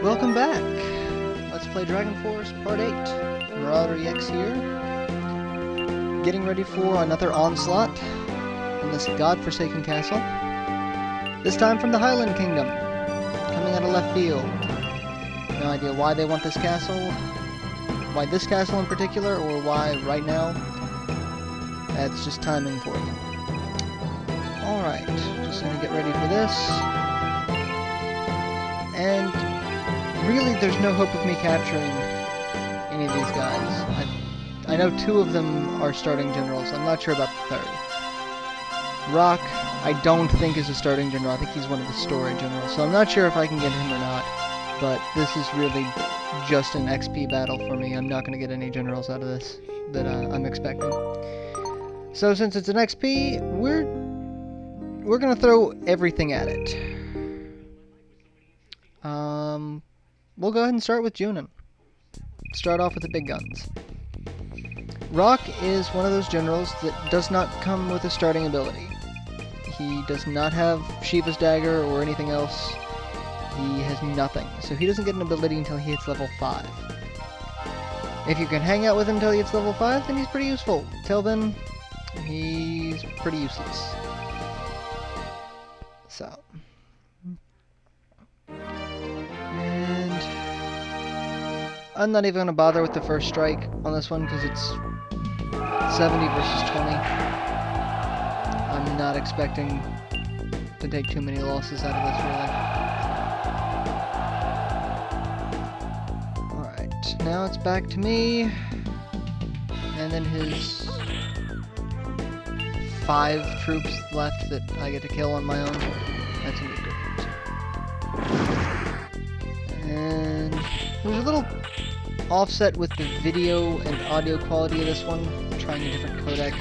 Welcome back! Let's play Dragon Force Part 8. MarauderEX here. Getting ready for another onslaught in this godforsaken castle. This time from the Highland Kingdom. Coming out of left field. No idea why they want this castle. Why this castle in particular, or why right now. That's just timing for you. Alright, just gonna get ready for this. And really, there's no hope of me capturing any of these guys. I know two of them are starting generals. I'm not sure about the third. Rock, I don't think is a starting general. I think he's one of the story generals. So I'm not sure if I can get him or not. But this is really just an XP battle for me. I'm not going to get any generals out of this that I'm expecting. So since it's an XP, we're going to throw everything at it. We'll go ahead and start with Junon. Start off with the big guns. Rock is one of those generals that does not come with a starting ability. He does not have Shiva's dagger or anything else. He has nothing. So he doesn't get an ability until he hits level 5. If you can hang out with him until he hits level 5, then he's pretty useful. Till then, he's pretty useless. So. I'm not even going to bother with the first strike on this one because it's 70 versus 20. I'm not expecting to take too many losses out of this, really. Alright, now it's back to me. And then his 5 troops left that I get to kill on my own. That's going to be different. And there's a little offset with the video and audio quality of this one. I'm trying a different codec.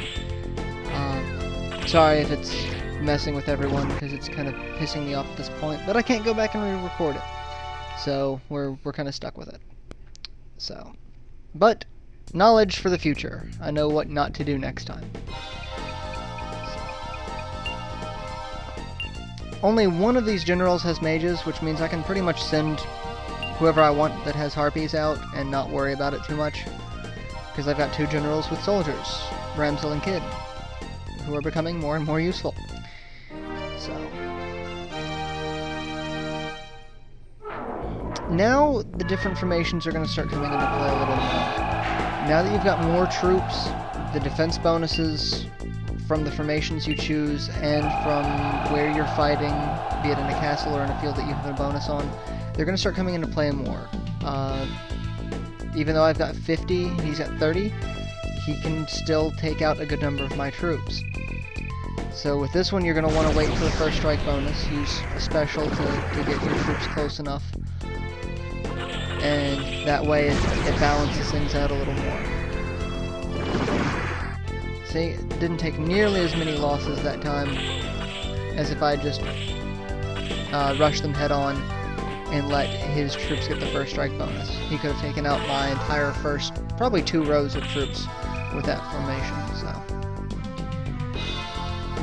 Sorry if it's messing with everyone because it's kind of pissing me off at this point, but I can't go back and re-record it. So we're kind of stuck with it. So, but knowledge for the future. I know what not to do next time. Only one of these generals has mages, which means I can pretty much send whoever I want that has harpies out and not worry about it too much. Because I've got 2 generals with soldiers, Ramsel and Kid, who are becoming more and more useful. So. Now the different formations are going to start coming into play a little more. Now that you've got more troops, the defense bonuses from the formations you choose and from where you're fighting, be it in a castle or in a field that you have a bonus on, they're going to start coming into play more. Even though I've got 50, he's got 30, he can still take out a good number of my troops. So with this one, you're going to want to wait for the first strike bonus, use a special to get your troops close enough. And that way it balances things out a little more. See, it didn't take nearly as many losses that time as if I just rushed them head on and let his troops get the first strike bonus. He could have taken out my entire first, probably 2 rows of troops with that formation, so.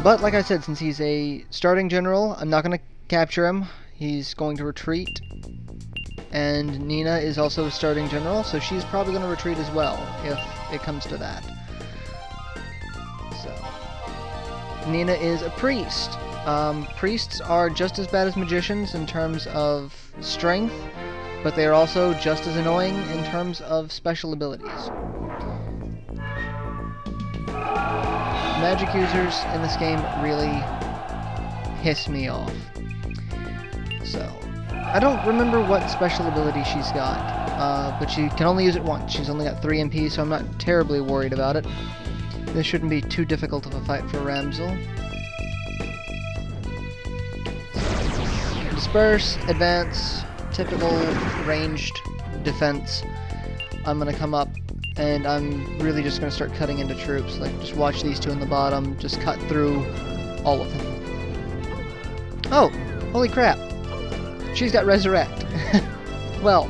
But like I said, since he's a starting general, I'm not going to capture him. He's going to retreat. And Nina is also a starting general, so she's probably going to retreat as well, if it comes to that. So, Nina is a priest. Priests are just as bad as magicians in terms of strength, but they are also just as annoying in terms of special abilities. Magic users in this game really piss me off. So, I don't remember what special ability she's got, but she can only use it once. She's only got 3 MP, so I'm not terribly worried about it. This shouldn't be too difficult of a fight for Ramsel. Disperse, advance, typical ranged defense. I'm going to come up and I'm really just going to start cutting into troops. Like, just watch these 2 in the bottom, just cut through all of them. Oh, holy crap. She's got Resurrect. Well,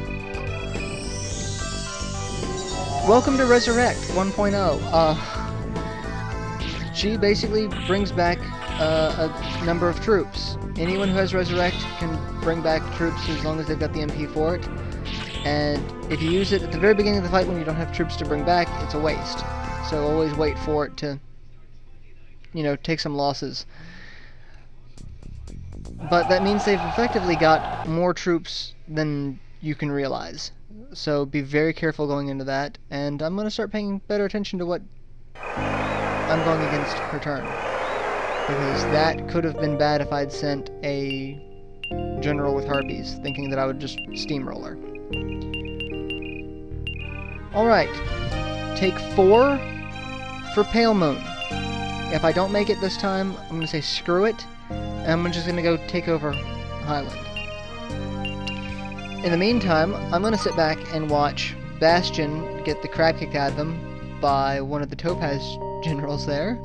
welcome to Resurrect 1.0. She basically brings back a number of troops Anyone who has Resurrect can bring back troops as long as they've got the MP for it. And if you use it at the very beginning of the fight when you don't have troops to bring back, it's a waste. So always wait for it to, you know, take some losses. But that means they've effectively got more troops than you can realize. So be very careful going into that, and I'm going to start paying better attention to what I'm going against per turn. Because that could have been bad if I'd sent a general with Harpies, thinking that I would just steamroller. Alright, take 4 for Pale Moon. If I don't make it this time, I'm going to say screw it, and I'm just going to go take over Highland. In the meantime, I'm going to sit back and watch Bastion get the crap kicked out of him by one of the Topaz generals there,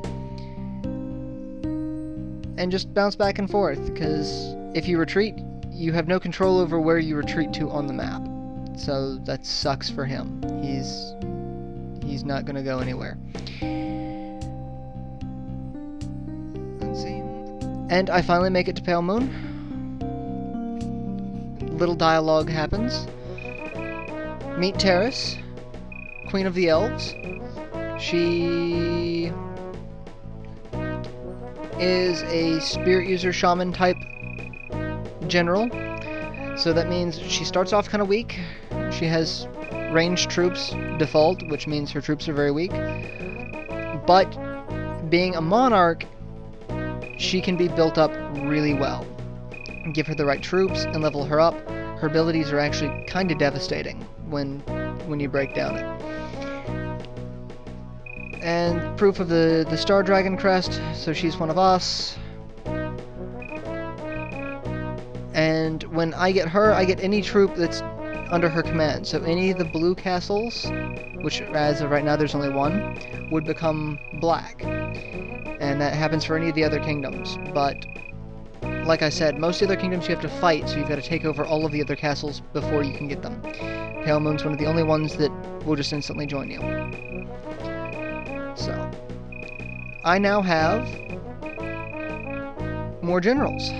and just bounce back and forth, because if you retreat, you have no control over where you retreat to on the map. So that sucks for him. He's not going to go anywhere. Let's see. And I finally make it to Pale Moon. Little dialogue happens. Meet Terrace, Queen of the Elves. She is a spirit user shaman type general. So that means she starts off kind of weak. She has ranged troops default, which means her troops are very weak. But being a monarch, she can be built up really well. Give her the right troops and level her up. Her abilities are actually kind of devastating when you break down it. And proof of the Star Dragon crest, so she's one of us. And when I get her, I get any troop that's under her command. So any of the blue castles, which as of right now there's only one, would become black. And that happens for any of the other kingdoms. But like I said, most of the other kingdoms you have to fight, so you've got to take over all of the other castles before you can get them. Pale Moon's one of the only ones that will just instantly join you. So, I now have more generals.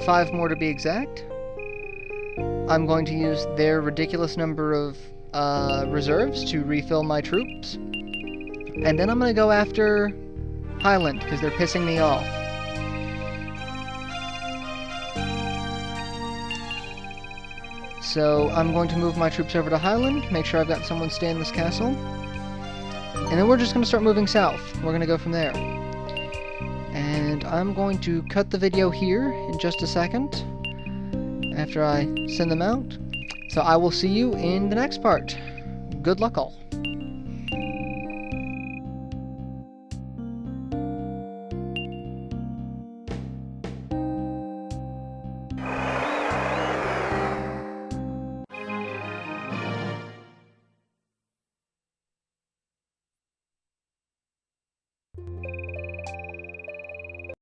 5 more to be exact. I'm going to use their ridiculous number of reserves to refill my troops. And then I'm going to go after Highland, because they're pissing me off. So I'm going to move my troops over to Highland, make sure I've got someone stay in this castle. And then we're just going to start moving south. We're going to go from there. And I'm going to cut the video here in just a second, after I send them out. So I will see you in the next part. Good luck all.